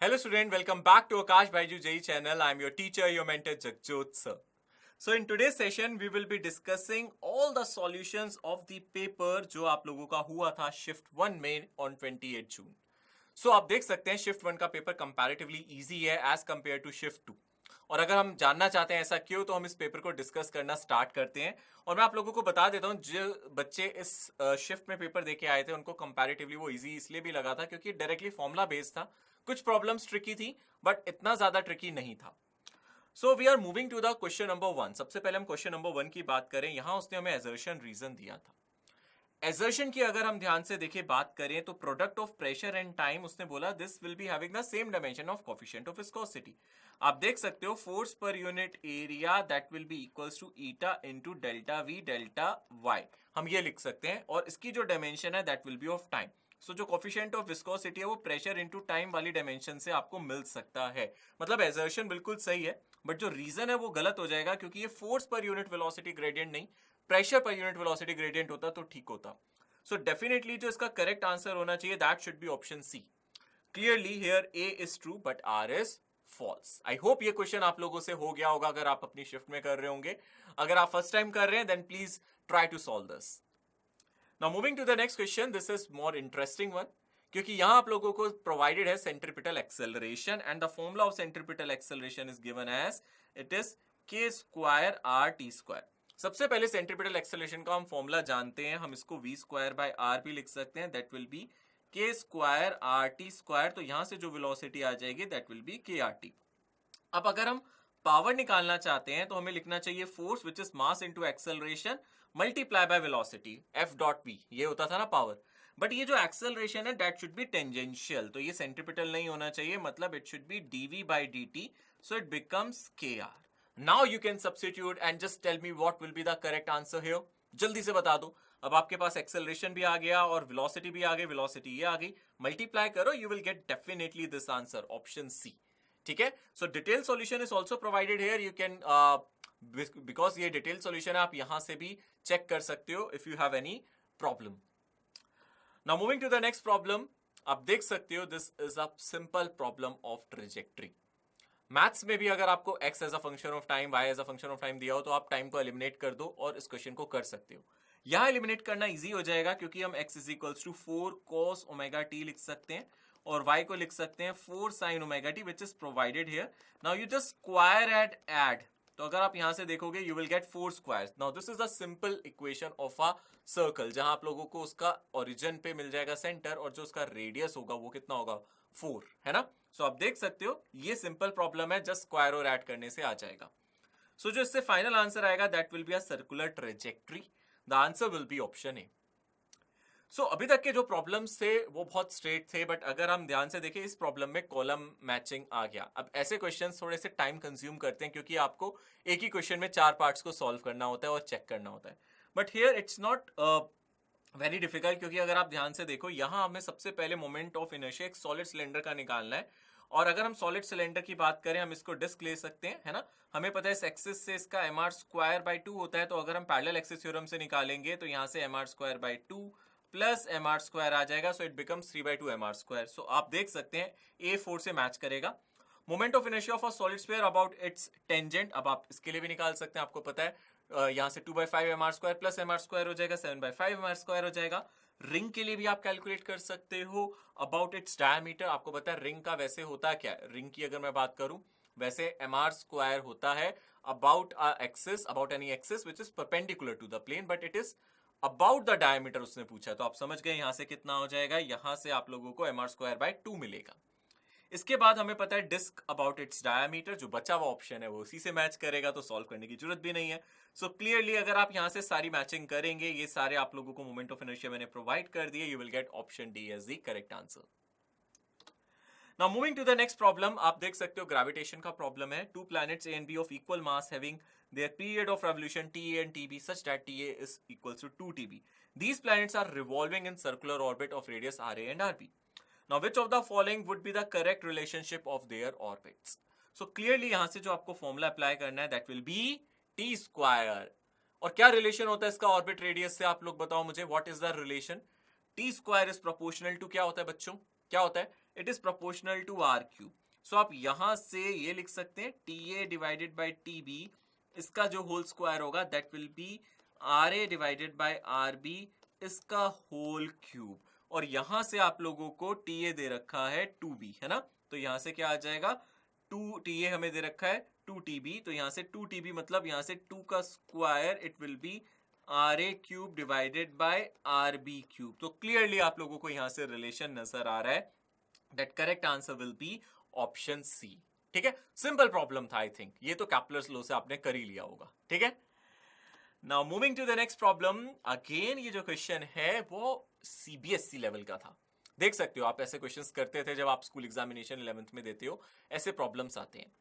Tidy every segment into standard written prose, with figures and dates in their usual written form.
Hello student, welcome back to Akash Baiju JEE channel. I'm your teacher, your mentor Jagjot sir. So in today's session we will be discussing all the solutions of the paper जो आप लोगों का हुआ था shift 1 में on 28 June. So आप देख सकते हैं शिफ्ट 1 का पेपर कंपैरेटिवली इजी है एज कंपेयर टू शिफ्ट 2. और अगर हम जानना चाहते हैं ऐसा क्यों तो हम इस पेपर को डिस्कस करना स्टार्ट करते हैं. और मैं आप लोगों को बता देता हूं जो बच्चे इस शिफ्ट में पेपर देके आए थे उनको कंपैरेटिवली वो इजी इसलिए भी लगा था क्योंकि डायरेक्टली फॉर्मूला बेस्ड था. कुछ प्रॉब्लम्स ट्रिकी थी बट इतना ज्यादा ट्रिकी नहीं था. So we are moving to the question number 1. सबसे पहले हम क्वेश्चन नंबर 1 की बात करें. यहां उसने हमें एजर्शन रीजन दिया था. एजर्शन की अगर हम ध्यान से देखिए बात करें तो product of pressure and time उसने बोला this will be having the same dimension of coefficient of viscosity. आप देख सकते हो फोर्स पर unit area that will be equals to eta into delta v delta y. हम ये लिख सकते हैं और इसकी जो डायमेंशन है that will be of time. So जो कोफिशिएंट ऑफ विस्कोसिटी है वो प्रेशर इनटू टाइम वाली डायमेंशन से आपको मिल सकता है. मतलब एजर्शन बिल्कुल सही है बट जो रीजन है वो गलत हो जाएगा क्योंकि ये फोर्स पर यूनिट वेलोसिटी ग्रेडियंट नहीं प्रेशर पर यूनिट वेलोसिटी ग्रेडियंट होता तो ठीक होता. सो डेफिनेटली जो इसका करेक्ट आंसर होना चाहिए that should be option C. Clearly here A is true but R is false. I hope ये क्वेश्चन आप लोगों से हो गया होगा अगर आप अपनी शिफ्ट में कर रहे होंगे. अगर आप फर्स्ट टाइम कर रहे हैं then please try to solve this. Now moving to the next question, this is more interesting one क्योंकि यहां आप लोगों को प्रोवाइडेड है centripetal acceleration and the formula of centripetal acceleration is given as it is k square r t square. सबसे पहले centripetal acceleration का हम फॉर्मूला जानते हैं. हम इसको v स्क्वायर बाय r भी लिख सकते हैं that will B k square r t square. तो यहां से जो वेलोसिटी आ जाएगी that will B k r t. अब अगर हम पावर निकालना चाहते हैं तो हमें लिखना चाहिए force which is mass into acceleration multiply by velocity F dot v. ये होता था ना पावर. बट ये जो एक्सेलरेशन है दैट शुड बी टेंजेंशियल तो ये सेंट्रीपिटल नहीं होना चाहिए. मतलब it should be dv by dt. So it becomes kr. Now you can substitute and just tell me what will be the correct answer here. जल्दी से बता दो. अब आपके पास एक्सेलरेशन भी आ गया और वेलोसिटी भी आ गई. वेलोसिटी ये आ गई मल्टीप्लाई करो you will get definitely this answer option C. ठीक है. So detail solution is also provided here. You can because ये डिटेल सॉल्यूशन है आप यहां से भी चेक कर सकते हो if you have any problem. Now moving to the next problem. आप देख सकते हो this is a simple problem of trajectory. Maths में भी अगर आपको x as a function of time y as a function of time दिया हो तो आप टाइम को एलिमिनेट कर दो और इस क्वेश्चन को कर सकते हो. यहां एलिमिनेट करना इजी हो जाएगा क्योंकि हम x is equals to 4 cos omega t लिख सकते हैं और y को लिख सकते हैं 4 sin omega t which is provided here. Now you just square and add. तो अगर आप यहां से देखोगे you will gate 4 squares. Now this is a simple equation of a circle जहां आप लोगों को उसका ओरिजिन पे मिल जाएगा सेंटर और जो उसका रेडियस होगा वो कितना होगा 4 है ना. सो आप देख सकते हो ये सिंपल प्रॉब्लम है जस्ट स्क्वायर और ऐड करने से आ जाएगा. सो जो इससे फाइनल आंसर आएगा that will be a circular trajectory. The answer will be option A. So अभी तक के जो प्रॉब्लम्स थे वो बहुत स्ट्रेट थे बट अगर हम ध्यान से देखें इस प्रॉब्लम में कॉलम मैचिंग आ गया. अब ऐसे क्वेश्चंस थोड़े से टाइम कंज्यूम करते हैं क्योंकि आपको एक ही क्वेश्चन में 4 पार्ट्स को सॉल्व करना होता है और चेक करना होता है. But here it's not very difficult क्योंकि अगर आप ध्यान से देखो यहां हमें सबसे पहले मोमेंट ऑफ इनर्शिया एक सॉलिड सिलेंडर का निकालना है. और अगर हम सॉलिड सिलेंडर की बात करें हम इसको डिस्क ले सकते हैं है ना. हमें पता है इस एक्सिस से इसका mr स्क्वायर बाय 2 होता है तो अगर हम पैरेलल एक्सिस थ्योरम से निकालेंगे तो यहां से mr square by 2 plus mr square आ जाएगा. So it becomes 3/2 mr square. So आप देख सकते हैं ए 4 से मैच करेगा. Moment of inertia of a solid sphere about its tangent. अब आप इसके लिए भी निकाल सकते हैं. आपको पता है यहां से 2/5 mr square plus mr square हो जाएगा 7/5 mr स्क्वायर हो जाएगा. रिंग के लिए भी आप कैलकुलेट कर सकते हो अबाउट इट्स डायमीटर. आपको पता है रिंग का वैसे होता क्या है. रिंग की अगर मैं बात करूं वैसे mr स्क्वायर होता है about axis about any axis which is perpendicular to the plane but it is about the diameter उसने पूछा. तो आप समझ गए यहां से कितना हो जाएगा. यहां से आप लोगों को mr स्क्वायर बाय 2 मिलेगा. इसके बाद हमें पता है डिस्क अबाउट इट्स डायमीटर. जो बचा हुआ ऑप्शन है वो उसी से मैच करेगा तो सॉल्व करने की जरूरत भी नहीं है. सो क्लियरली अगर आप यहां से सारी मैचिंग करेंगे ये सारे आप लोगों को मोमेंट ऑफ इनर्शिया मैंने प्रोवाइड कर दिए. You will get option D as the correct answer. Now moving to the next problem. आप देख सकते हो ग्रेविटेशन का प्रॉब्लम है. 2 planets A and B of equal mass having their period of revolution TA and TB such that TA is equals to 2 TB. These planets are revolving in circular orbit of radius RA and RB. Now which of the following would be the correct relationship of their orbits? So clearly यहां से जो आपको formula apply करना है that will be T square. और क्या relation होता है इसका ऑर्बिट रेडियस से आप लोग बताओ मुझे. What is the relation. T square is proportional to क्या होता है बच्चों. क्या होता है it is proportional to R cube. So आप यहां से ये लिख सकते हैं TA डिवाइडेड बाई TB, इसका जो होल स्क्वायर होगा that will B RA divided by RB, इसका होल क्यूब। और यहां से आप लोगों को TA दे रखा है 2B, है ना, तो यहां से क्या आ जाएगा 2TA हमें दे रखा है 2TB, तो यहां से 2TB मतलब यहां से 2 का square it will B RA cube divided by RB cube. तो क्लियरली आप लोगों को यहां से रिलेशन नजर आ रहा है, that correct answer will be option C. ठीक है, सिंपल प्रॉब्लम था आई थिंक, ये तो कैपलर्स लॉ से आपने कर ही लिया होगा। ठीक है, now moving to the next problem. Again ये जो क्वेश्चन है वो CBSE लेवल का था। देख सकते हो आप ऐसे क्वेश्चंस करते थे जब आप स्कूल एग्जामिनेशन 11th में देते हो, ऐसे प्रॉब्लम्स आते हैं।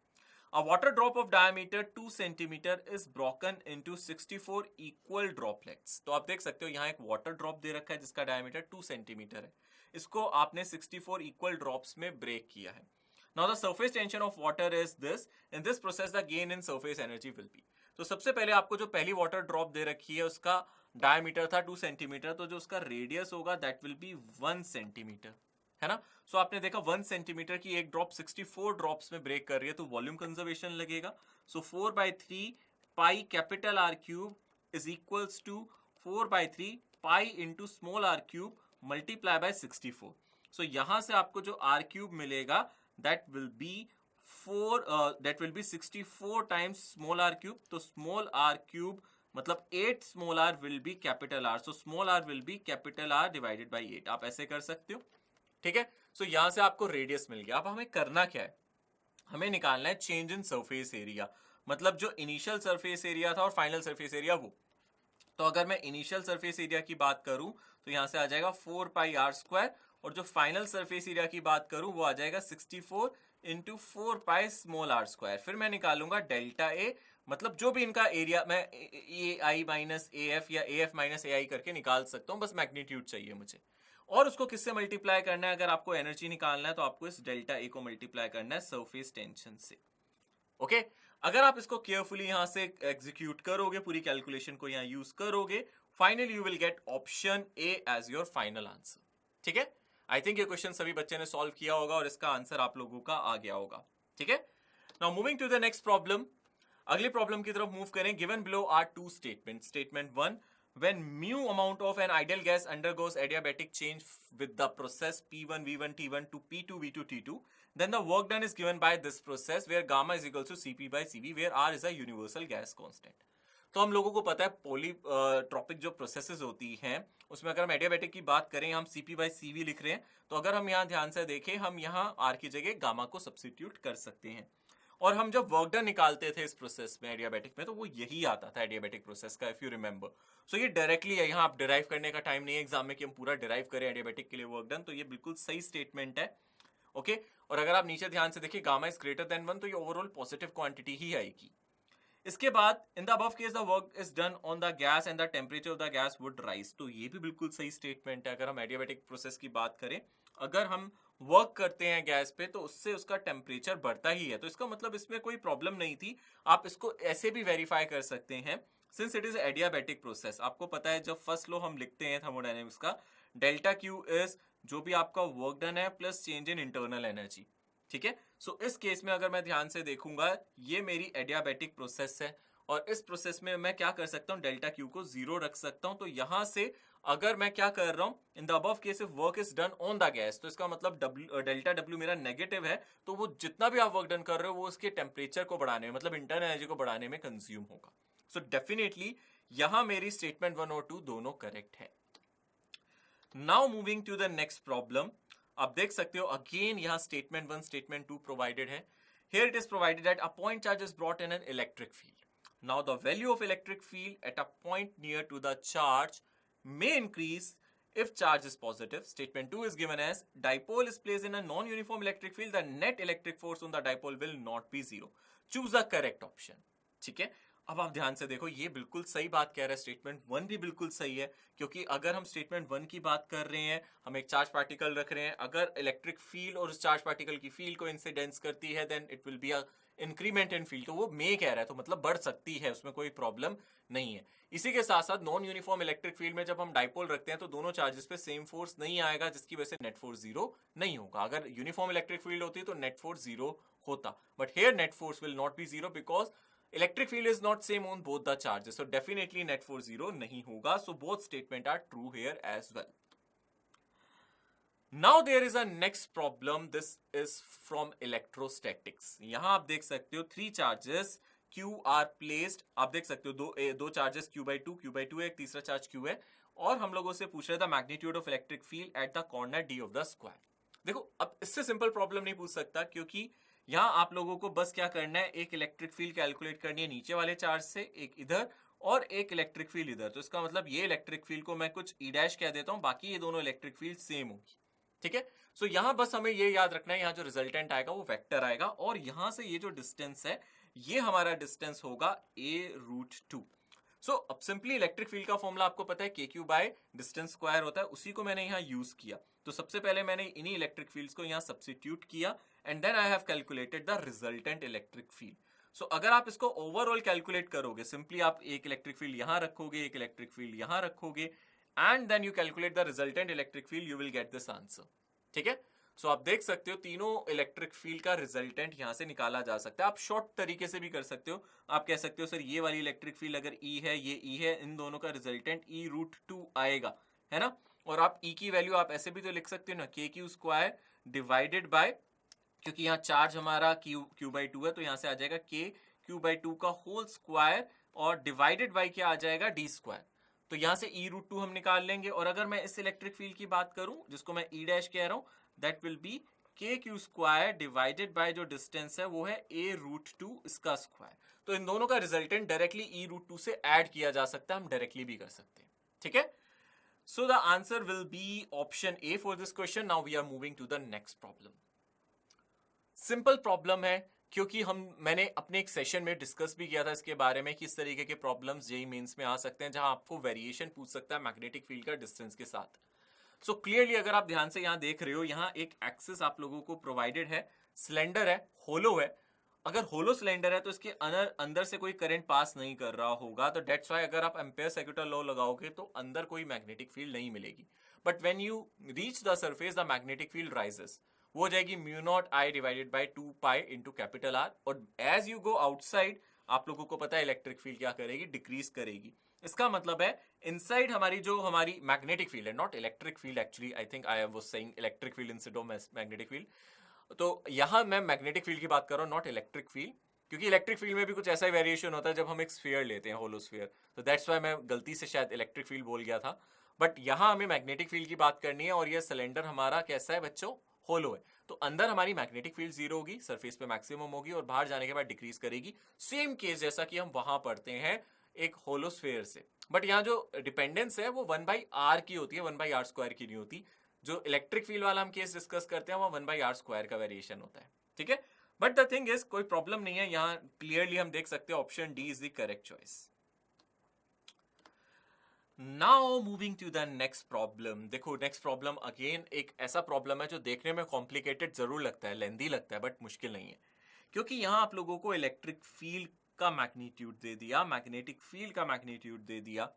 A water drop of diameter 2 centimeter is broken into 64 equal droplets। तो आप देख सकते हो यहाँ एक वाटर ड्रॉप दे रखा है जिसका डायमीटर 2 सेंटीमीटर है, इसको आपने 64 इक्वल ड्रॉप्स में ब्रेक किया है। Now the surface tension of water is this. In this process the gain in surface energy will be। तो सबसे पहले आपको जो पहली वाटर ड्रॉप दे रखी है उसका डायमीटर था 2 सेंटीमीटर, तो जो उसका रेडियस होगा दैट विल बी 1 सेंटीमीटर, है ना। सो आपने देखा 1 सेंटीमीटर की एक ड्रॉप 64 ड्रॉप्स में ब्रेक कर रही है, तो वॉल्यूम कंजर्वेशन लगेगा। So 4/3 pi capital R cube is equals to 4/3 pi into small R cube multiply by 64। So यहां से आपको जो आर क्यूब मिलेगा that will be 64 times small R cube. तो स्मॉल आर क्यूब मतलब 8 small R will be capital R, so small R will be capital R divided by 8। आप ऐसे कर सकते हो। ठीक है, सो यहां से आपको रेडियस मिल गया। अब हमें करना क्या है, हमें निकालना है चेंज इन सरफेस एरिया, मतलब जो इनिशियल सरफेस एरिया था और फाइनल सरफेस एरिया वो। तो अगर मैं इनिशियल सरफेस एरिया की बात करूं तो यहां से आ जाएगा 4 पाई आर स्क्वायर, और जो फाइनल सरफेस एरिया की बात करूं वो आ जाएगा 64 into 4 pi small R square. फिर मैं निकालूंगा डेल्टा ए, मतलब जो भी इनका एरिया मैं AI माइनस AF या AF माइनस AI करके निकाल सकता हूं, बस मैग्नीट्यूड चाहिए मुझे। और उसको किससे मल्टीप्लाई करना है, अगर आपको एनर्जी निकालना है तो आपको इस डेल्टा ए को मल्टीप्लाई करना है सरफेस टेंशन से। ओके, अगर आप इसको केयरफुली यहां से एग्जीक्यूट करोगे, पूरी कैलकुलेशन को यहां यूज करोगे, finally you will get option A as your final answer. ठीक है, आई थिंक ये क्वेश्चन सभी बच्चे ने सॉल्व किया होगा और इसका आंसर आप लोगों का आ गया होगा। ठीक है, now moving to the next problem. अगली प्रॉब्लम की तरफ मूव करें। Given below are two statement. Statement 1, when mu amount of an ideal gas undergoes adiabatic change with the process P1 V1 T1 to P2 V2 T2, then the work done is given by this process where gamma is equals to Cp by Cv, where R is a universal gas constant। तो हम लोगों को पता है polytropic जो processes होती हैं उसमें अगर हम एडियाबैटिक की बात करें, हम Cp by Cv लिख रहे हैं, तो अगर हम यहाँ ध्यान से देखें, हम यहाँ R की जगह गामा को सब्स्टिट्यूट कर सकते हैं। और हम जब वर्क डन निकालते थे इस प्रोसेस में एडियाबैटिक में, तो वो यही आता था एडियाबैटिक प्रोसेस का, इफ यू रिमेंबर। सो ये डायरेक्टली है, यहाँ आप डिराइव करने का टाइम नहीं है एग्जाम में कि हम पूरा डिराइव करें एडियाबैटिक के लिए वर्क डन, तो ये बिल्कुल सही स्टेटमेंट है। ओके, और अगर आप नीचे ध्यान से देखिए गामा इज ग्रेटर देन 1, तो ये ओवरऑल पॉजिटिव क्वांटिटी ही आएगी। इसके बाद in the above case the work is done on the gas and the temperature of the gas would rise, तो ये भी बिल्कुल सही स्टेटमेंट है। अगर हम एडियाबैटिक प्रोसेस की बात करें, अगर हम वर्क करते हैं गैस पे तो उससे उसका टेम्परेचर बढ़ता ही है, तो इसका मतलब इसमें कोई प्रॉब्लम नहीं थी। आप इसको ऐसे भी वेरीफाई कर सकते हैं, since it is adiabatic process. आपको पता है जब फर्स्ट लॉ हम लिखते हैं थर्मोडायनेमिक्स का, डेल्टा क्यू इज जो भी आपका वर्क डन है plus change in internal energy. ठीक है, सो इस केस में अगर मैं ध्यान से देखूंगा, ये मेरी एडियाबैटिक प्रोसेस है और इस प्रोसेस में मैं क्या कर सकता हूं, डेल्टा क्यू को 0 रख सकता हूं। तो यहां से अगर मैं क्या कर रहा हूं, in the above case if work is done on the gas, तो इसका मतलब डेल्टा डब्ल्यू मेरा नेगेटिव है, तो वो जितना भी आप वर्क डन कर रहे हो वो उसके टेम्परेचर को बढ़ाने में, मतलब इंटरनल एनर्जी को बढ़ाने में कंज्यूम होगा। सो डेफिनेटली यहां मेरी स्टेटमेंट 1 और 2 दोनों करेक्ट है। Now moving to the next problem. आप देख सकते हो अगेन यहां स्टेटमेंट 1 स्टेटमेंट 2 प्रोवाइडेड है। Here it is provided that a point charge is brought in an electric field. Now the value of electric field at a point near to the charge may increase if charge is positive. Statement 2 is given as dipole is placed in a non-uniform electric field. The net electric force on the dipole will not be 0. Choose the correct option. ठीक है, अब आप ध्यान से देखो, ये बिल्कुल सही बात कह रहा है। स्टेटमेंट 1 भी बिल्कुल सही है, क्योंकि अगर हम स्टेटमेंट 1 की बात कर रहे हैं, हम एक चार्ज पार्टिकल रख रहे हैं, अगर इलेक्ट्रिक फील्ड और उस चार्ज पार्टिकल की फील्ड को इंसिडेंस करती है, then it will be a increment in field, तो वो मे कह रहा है, तो मतलब बढ़ सकती है, उसमें कोई प्रॉब्लम नहीं है। इसी के साथ साथ नॉन यूनिफॉर्म इलेक्ट्रिक फील्ड में जब हम डाइपोल रखते हैं तो दोनों चार्जेस पे सेम फोर्स नहीं आएगा, जिसकी वजह से नेट फोर्स जीरो नहीं होगा। अगर यूनिफॉर्म इलेक्ट्रिक फील्ड होती तो नेट फोर्स जीरो होता, but here net force will not be zero because electric field is not same on both the charges, so definitely net force zero नहीं होगा। So both statement are true here as well. Now there is a next problem. This is from electrostatics. यहां आप देख सकते हो 3 charges Q are placed. आप देख सकते हो दो चार्जेस Q by 2 है, एक तीसरा चार्ज Q है, और हम लोगों से पूछ रहे थे magnitude of electric field at the corner D of the square. देखो अब इससे सिंपल प्रॉब्लम नहीं पूछ सकता, क्योंकि यहां आप लोगों को बस क्या करना है, एक इलेक्ट्रिक फील्ड कैलकुलेट करनी है नीचे वाले चार्ज से, एक इधर और एक इलेक्ट्रिक फील्ड इधर। तो इसका मतलब ये इलेक्ट्रिक फील्ड को मैं कुछ ई डैश कह देता हूं, बाकी ये दोनों इलेक्ट्रिक फील्ड सेम होगी, ठीक है। सो यहां बस हमें ये याद रखना है, यहां जो रिजल्टेंट आएगा वो वेक्टर आएगा, और यहां से ये जो डिस्टेंस है ये हमारा डिस्टेंस होगा a√2। सो अब सिंपली इलेक्ट्रिक फील्ड का फॉर्मूला आपको पता है kq बाय डिस्टेंस स्क्वायर होता है, उसी को मैंने यहाँ यूज किया। तो सबसे पहले मैंने इन्हीं इलेक्ट्रिक फील्ड्स को यहाँ सब्स्टिट्यूट किया and then I have calculated the resultant electric field. So अगर आप इसको ओवरऑल कैलकुलेट करोगे, सिंपली आप एक इलेक्ट्रिक फील्ड यहां रखोगे, एक इलेक्ट्रिक फील्ड यहां रखोगे, and then you calculate the resultant electric field, you will get this answer, ठीक है। सो आप देख सकते हो तीनों इलेक्ट्रिक फील्ड का रिजल्टेंट यहां से निकाला जा सकता है। आप शॉर्ट तरीके से भी कर सकते हो, आप कह सकते हो सर ये वाली इलेक्ट्रिक फील्ड अगर E है, ये E है, इन दोनों का रिजल्टेंट e√2 आएगा, है ना। और आप E की वैल्यू आप ऐसे भी तो लिख सकते हो ना, kq स्क्वायर डिवाइडेड बाय, क्योंकि यहाँ चार्ज हमारा q by 2 है, तो यहां से आ जाएगा k q by 2 का होल स्क्वायर, और डिवाइडेड बाय क्या आ जाएगा, d स्क्वायर। तो यहां से e√2 हम निकाल लेंगे, और अगर मैं इस इलेक्ट्रिक फील्ड की बात करूं जिसको मैं e डैश कह रहा हूं, that will B kq square divided by जो डिस्टेंस है वो है a√2 इसका स्क्वायर। तो इन दोनों का रिजल्टेंट डायरेक्टली e√2 से ऐड किया जा सकता है, हम डायरेक्टली भी कर सकते हैं, ठीक है। So the answer will be option A for this question. Now we are moving to the next problem. Simple problem है, क्योंकि मैंने अपने एक सेशन में डिस्कस भी किया था इसके बारे में कि इस तरीके के प्रॉब्लम्स जेईई मेंस में आ सकते हैं, जहां आपको वेरिएशन पूछ सकता है मैग्नेटिक फील्ड का डिस्टेंस के साथ। सो क्लियरली अगर आप ध्यान से यहां देख रहे हो, यहां एक एक्सिस आप लोगों को प्रोवाइडेड है, सिलेंडर है, होलो है। अगर होलो सिलेंडर है तो इसके अंदर से कोई करंट पास नहीं कर रहा होगा, तो डेट्स वाई अगर आप एम्पेयर सर्किट लॉ लगाओगे तो अंदर कोई मैग्नेटिक फील्ड नहीं मिलेगी। But when you reach the surface the magnetic field rises, वो हो जाएगी μ0I divided by 2 pi into capital R। और एज यू गो आउटसाइड आप लोगों को पता है इलेक्ट्रिक फील्ड क्या करेगी, डिक्रीज करेगी। इसका मतलब है इनसाइड हमारी मैग्नेटिक फील्ड है, not electric field, actually I think I was saying electric field instead of magnetic field. तो यहां मैं मैग्नेटिक फील्ड की बात कर रहा हूं, नॉट इलेक्ट्रिक फील्ड, क्योंकि इलेक्ट्रिक फील्ड में भी कुछ ऐसा ही वेरिएशन होता है जब हम एक स्फीयर लेते हैं, होलो स्फीयर। तो दैट्स व्हाई मैं गलती से शायद इलेक्ट्रिक फील्ड बोल गया था, बट यहां हमें मैग्नेटिक फील्ड की बात करनी है। और ये सिलेंडर हमारा कैसा है बच्चों, होलो है, तो अंदर हमारी मैग्नेटिक फील्ड जीरो होगी, सरफेस पे मैक्सिमम होगी, और बाहर जाने के बाद डिक्रीज करेगी। सेम केस जैसा कि हम वहां पढ़ते हैं एक होलो स्फीयर से, बट यहाँ जो डिपेंडेंस है वो 1/r की होती है, 1/r² की नहीं होती। जो इलेक्ट्रिक फील्ड वाला हम केस डिस्कस करते हैं वहां 1/r² का वेरिएशन होता है, ठीक है। बट द थिंग इज कोई प्रॉब्लम नहीं है, यहाँ क्लियरली हम देख सकते हैं option D is the correct choice. Now moving to the next problem. देखो नेक्स्ट प्रॉब्लम अगेन एक ऐसा प्रॉब्लम है जो देखने में कॉम्प्लिकेटेड जरूर लगता है, लेंदी लगता है, बट मुश्किल नहीं है, क्योंकि यहाँ आप लोगों को इलेक्ट्रिक फील्ड का मैग्नीट्यूड दे दिया, मैग्नेटिक फील्ड का मैग्नीट्यूड दे दिया।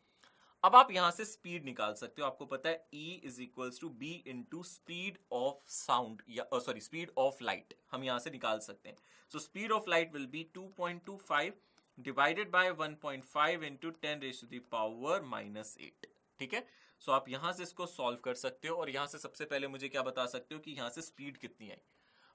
अब आप यहां से स्पीड निकाल सकते हो, आपको पता है E is equals to B into speed of sound, या सॉरी स्पीड ऑफ लाइट, हम यहां से निकाल सकते हैं। So speed of light will be 2.25 divided by 1.5 into 10⁻⁻8, ठीक है। सो आप यहां से इसको सॉल्व कर सकते हो, और यहां से सबसे पहले मुझे क्या बता सकते हो कि यहां से स्पीड कितनी आई।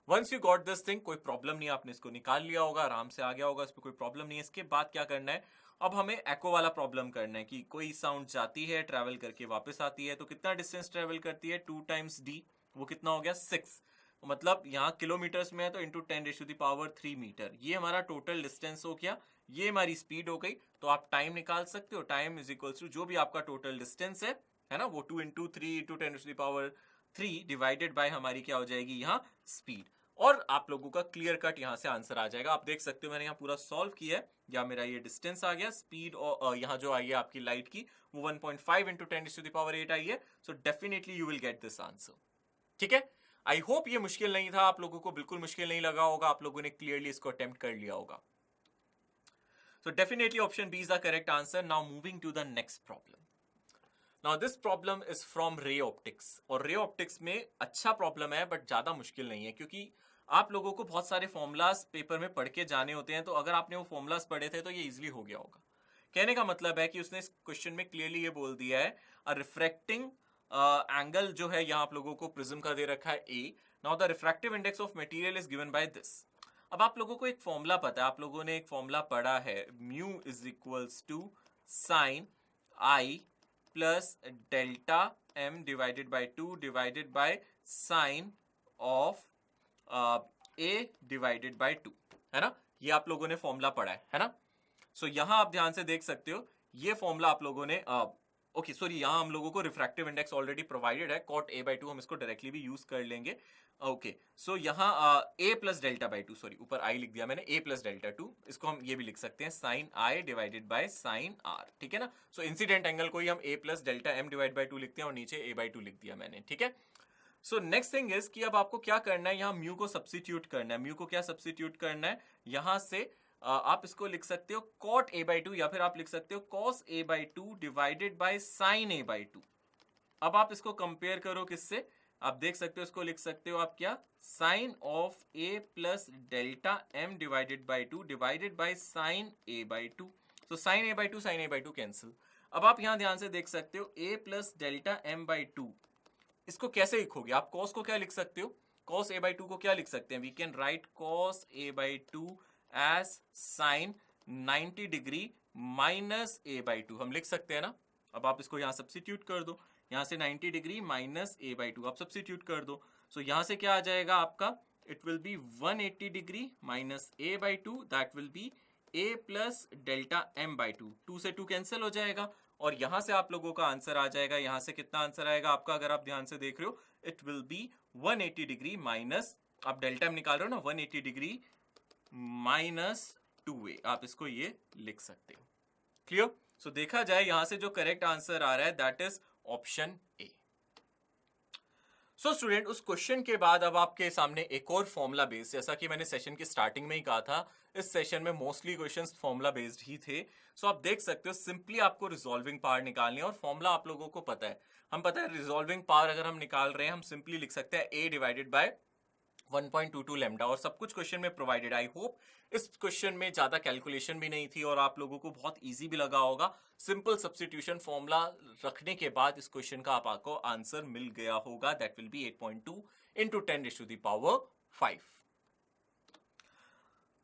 Once you got this thing, कोई प्रॉब्लम नहीं, आपने इसको निकाल लिया होगा, आराम से आ गया होगा, इस पर कोई प्रॉब्लम नहीं है। इसके बाद क्या करना है, अब हमें एको वाला प्रॉब्लम करना है कि कोई साउंड जाती है, ट्रैवल करके वापस आती है, तो कितना डिस्टेंस ट्रैवल करती है, 2 टाइम्स d, वो कितना हो गया 6, मतलब यहाँ किलोमीटर्स में है तो इंटू 10⁻³ मीटर, ये हमारा टोटल डिस्टेंस हो गया, ये हमारी स्पीड हो गई। तो आप टाइम निकाल सकते हो, टाइम इज इक्वल्स टू जो भी आपका टोटल डिस्टेंस है ना, वो 2 × 3 × 10⁻³ डिवाइडेड बाय हमारी क्या हो जाएगी यहाँ स्पीड। और आप लोगों का क्लियर कट यहाँ से आंसर आ जाएगा। आप देख सकते हो मैंने यहाँ पूरा सॉल्व किया है, या मेरा ये डिस्टेंस आ गया, स्पीड और यहाँ जो आई है आपकी लाइट की वो 1.5 × 10⁻⁸ आई है। So definitely you will get this answer, ठीक है। आई होप ये मुश्किल नहीं था, आप लोगों को बिल्कुल मुश्किल नहीं लगा होगा, आप लोगों ने क्लियरली इसको अटेम्प्ट कर लिया होगा. So definitely option B is the correct answer. Now moving to the next problem. Now this problem is from ray optics. और ray optics में अच्छा प्रॉब्लम है बट ज़्यादा मुश्किल नहीं है, क्योंकि आप लोगों को बहुत सारे फॉर्मूलाज पेपर में पढ़ के जाने होते हैं, तो अगर आपने वो फॉर्मूलाज पढ़े थे तो ये इजीली हो गया होगा. कहने का मतलब है कि उसने इस क्वेश्चन में क्लियरली ये बोल दिया है अ रिफ्रैक्टिंग एंगल जो है यहाँ आप लोगों को प्रिज्म का दे रखा है A. Now the refractive index of material is given by this. अब आप लोगों को एक फॉर्मूला पता है, आप लोगों ने एक फॉर्मूला पढ़ा है, mu is equals to sine I plus delta M divided by 2 divided by sine of A divided by 2, है ना. ये आप लोगों ने फॉर्मूला पढ़ा है ना. सो यहां आप ध्यान से देख सकते हो, ये फॉर्मूला आप लोगों ने ओके सॉरी, यहां हम लोगों को रिफ्रैक्टिव इंडेक्स ऑलरेडी प्रोवाइडेड है, कॉट ए बाई 2, हम इसको डायरेक्टली भी यूज कर लेंगे. ओके सो यहाँ a plus delta by 2, sorry ऊपर i लिख दिया मैंने, a प्लस डेल्टा 2, इसको हम ये भी लिख सकते हैं sine i divided by sine r, ठीक है ना. सो इंसिडेंट एंगल को ही हम a plus delta m divide by 2 लिखते हैं और नीचे a बाई 2 लिख दिया मैंने, ठीक है. सो नेक्स्ट थिंग इज कि अब आपको क्या करना है, यहाँ म्यू को सब्स्टिट्यूट करना है. म्यू को क्या सब्स्टिट्यूट करना है, यहां से आप इसको लिख सकते हो कॉट a बाई 2 या फिर आप लिख सकते हो cos a by 2 divided by sine a by 2. अब आप इसको कंपेयर करो किससे, आप देख सकते हो, इसको लिख सकते हो आप क्या, sine of a plus delta m divided by 2 divided by sine a by 2. तो sine a by 2 sine a by 2 cancel. अब आप यहां ध्यान से देख सकते हो a plus delta m by 2, इसको कैसे लिखोगे आप, कॉस को क्या लिख सकते हो, कॉस a बाई 2 को क्या लिख सकते हैं, we can write cos a by 2 as sine 90 degree minus a by 2, हम लिख सकते हैं ना. अब आप इसको यहां सब्स्टिट्यूट कर दो, यहां से 90 डिग्री माइनस a बाई 2 आप सब्स्टिट्यूट कर दो. सो यहां से क्या आ जाएगा आपका, it will B 180 degree minus a by 2, that will B a plus delta m by 2. 2 से 2 कैंसिल हो जाएगा और यहां से आप लोगों का आंसर आ जाएगा. यहां से कितना आंसर आएगा आपका, अगर आप ध्यान से देख रहे हो, it will B 180 degree minus, आप डेल्टा m निकाल रहे हो ना, 180 डिग्री माइनस 2a, आप इसको ये लिख सकते हो. क्लियर. सो देखा जाए यहां से जो करेक्ट आंसर आ रहा है that is option A. So student, उस क्वेश्चन के बाद अब आपके सामने एक और फॉर्मूला बेस्ड, जैसा कि मैंने सेशन के स्टार्टिंग में ही कहा था, इस सेशन में मोस्टली क्वेश्चंस फॉर्मूला बेस्ड ही थे. सो आप देख सकते हो, सिंपली आपको रिजॉल्विंग पावर निकालनी है और फॉर्मूला आप लोगों को पता है. हम पता है रिजॉल्विंग पावर अगर हम निकाल रहे हैं, हम सिंपली लिख सकते हैं a डिवाइडेड बाय 1.22 लैम्डा, और सब कुछ क्वेश्चन में प्रोवाइडेड. आई होप इस क्वेश्चन में ज्यादा कैलकुलेशन भी नहीं थी और आप लोगों को बहुत इजी भी लगा होगा. सिंपल सब्स्टिट्यूशन फॉर्मूला रखने के बाद इस क्वेश्चन का आपको आंसर मिल गया होगा, that will be 8.2 into 10 raised to the power 5.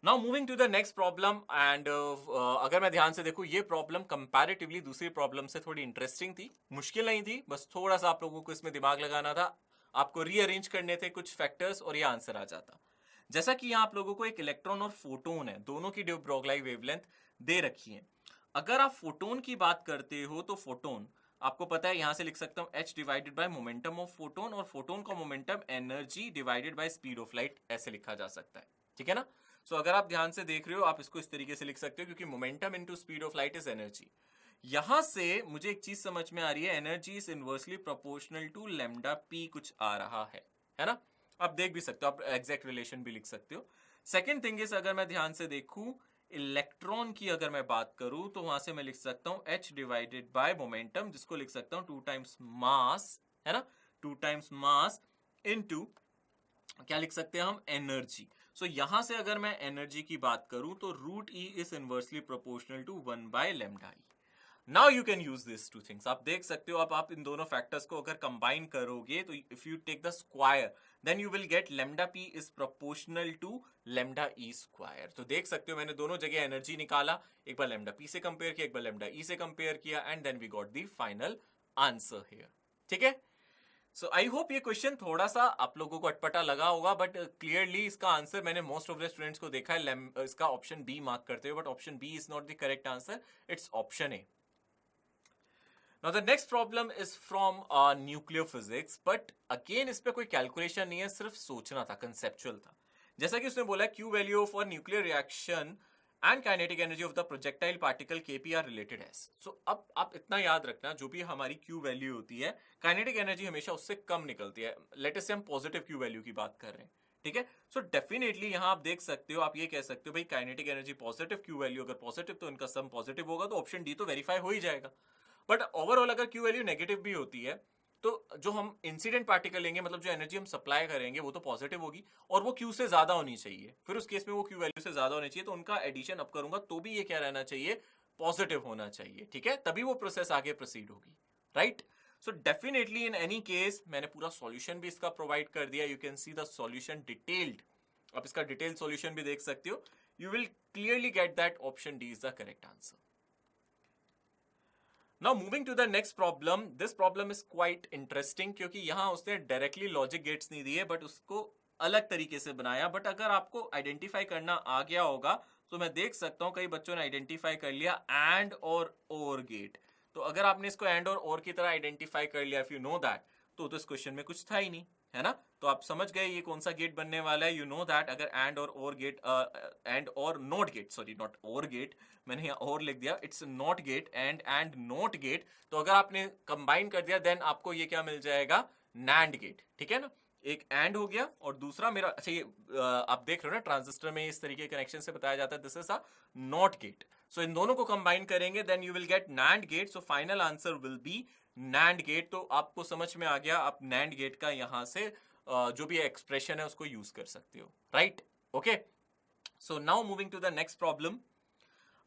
Now moving to the next problem, and अगर मैं ध्यान से देखूं, ये प्रॉब्लम कंपैरेटिवली दूसरी प्रॉब्लम से थोड़ी इंटरेस्टिंग थी. मुश्किल नहीं थी, बस थोड़ा सा आप लोगों को इसमें दिमाग लगाना था, आपको रीअरेंज करने थे कुछ फैक्टर्स और ये आंसर आ जाता. जैसा कि यहाँ आप लोगों को एक इलेक्ट्रॉन और फोटोन है, दोनों की डी ब्रोगली वेवलेंथ दे रखी है. अगर आप फोटोन की बात करते हो तो फोटोन आपको पता है, यहां से लिख सकता हूं h divided by momentum of photon, और फोटोन का momentum energy divided by speed of light, ऐसे लिखा जा सकता है, ठीक है ना. सो अगर आप ध्यान से देख रहे हो, आप इसको इस तरीके से लिख सकते हो, क्योंकि momentum into speed of light is energy. यहां से मुझे एक चीज समझ में आ रही है, energy is inversely proportional to lambda p कुछ आ रहा है ना. आप देख भी सकते हो, आप एग्जैक्ट रिलेशन भी लिख सकते हो. सेकेंड थिंग इज, अगर मैं ध्यान से देखूं, इलेक्ट्रॉन की अगर मैं बात करूं तो वहां से मैं लिख सकता हूं h डिवाइडेड बाय मोमेंटम, जिसको लिख सकता हूं 2 टाइम्स मास, है ना, 2 टाइम्स मास इनटू क्या लिख सकते हैं हम, एनर्जी. सो यहां से अगर मैं एनर्जी की बात करूं तो root E is inversely proportional to 1 by lambda E. Now you can use this two things, आप देख सकते हो, अब आप इन दोनों फैक्टर्स को अगर कंबाइन करोगे तो if you take the square then you will get lambda P is proportional to lambda E square. तो देख सकते हो, मैंने दोनों जगह एनर्जी निकाला, एक बार लैम्डा पी से कंपेयर किया, एक बार लैम्डा ई से कंपेयर किया, and then we got the final answer here. ठीक है. सो आई होप ये क्वेश्चन थोड़ा सा आप लोगों को अटपटा लगा होगा, बट क्लियरली इसका आंसर मैंने मोस्ट ऑफ द स्टूडेंट्स को देखा है इसका ऑप्शन बी मार्क करते हुए, but option B is not the correct answer, it's option A. Now the next problem is from nuclear physics, but again इस पे कोई कैलकुलेशन नहीं है, सिर्फ सोचना था, कंसेप्चुअल था. जैसा कि उसने बोला, Q value of a nuclear reaction and kinetic energy of the projectile particle KP are related as. So अब आप इतना याद रखना, जो भी हमारी क्यू वैल्यू होती है, काइनेटिक एनर्जी हमेशा उससे कम निकलती है। लेट अस से हम पॉजिटिव क्यू वैल्यू की बात कर रहे हैं, ठीक है। सो डेफिनेटली यहां आप देख सकते हो, आप ये कह सकते हो भाई kinetic energy positive, Q value अगर पॉजिटिव तो इनका सम पॉजिटिव होगा, तो ऑप्शन डी तो वेरीफाई हो ही जाएगा। बट ओवरऑल अगर क्यू वैल्यू नेगेटिव भी होती है तो जो हम इंसिडेंट पार्टिकल लेंगे, मतलब जो एनर्जी हम सप्लाई करेंगे वो तो पॉजिटिव होगी और वो क्यू से ज्यादा होनी चाहिए। फिर उस केस में वो क्यू वैल्यू से ज्यादा होनी चाहिए, तो उनका एडिशन अप करूंगा तो भी ये क्या रहना चाहिए, पॉजिटिव होना चाहिए, ठीक है, तभी वो प्रोसेस आगे प्रोसीड होगी, right. So definitely in any case मैंने पूरा सॉल्यूशन भी इसका प्रोवाइड कर दिया। You can see the solution detailed, आप इसका डिटेल सॉल्यूशन भी देख सकते हो। You will clearly get that option D is the correct answer. Now moving to the next problem, this problem is quite interesting क्योंकि यहाँ उसने डायरेक्टली लॉजिक गेट्स नहीं दिए बट उसको अलग तरीके से बनाया। बट अगर आपको आइडेंटिफाई करना आ गया होगा तो मैं देख सकता हूँ कई बच्चों ने आइडेंटिफाई कर लिया एंड और गेट। तो अगर आपने इसको एंड और की तरह आइडेंटिफाई कर लिया, इफ यू नो दैट, तो इस क्वेश्चन में कुछ था ही नहीं, है ना। तो आप समझ गए ये कौन सा गेट बनने वाला है। यू नो दैट अगर एंड और गेट, एंड और नॉट गेट, सॉरी नॉट और गेट, मैंने यहाँ और लिख दिया, it's not gate and not gate. तो अगर आपने कंबाइन कर दिया देन आपको ये क्या मिल जाएगा, नैंड गेट, ठीक है ना। एक एंड हो गया और दूसरा मेरा, अच्छा ये आप देख रहे हो ना ट्रांजिस्टर में इस तरीके के कनेक्शन से बताया जाता है, this is a not gate. So इन दोनों को कंबाइन करेंगे then you will get NAND gate. So final answer will be NAND gate. तो आपको समझ में आ गया, आप नैंड गेट का यहां से जो भी एक्सप्रेशन है उसको यूज कर सकते हो, right. Okay, so now moving to the next problem.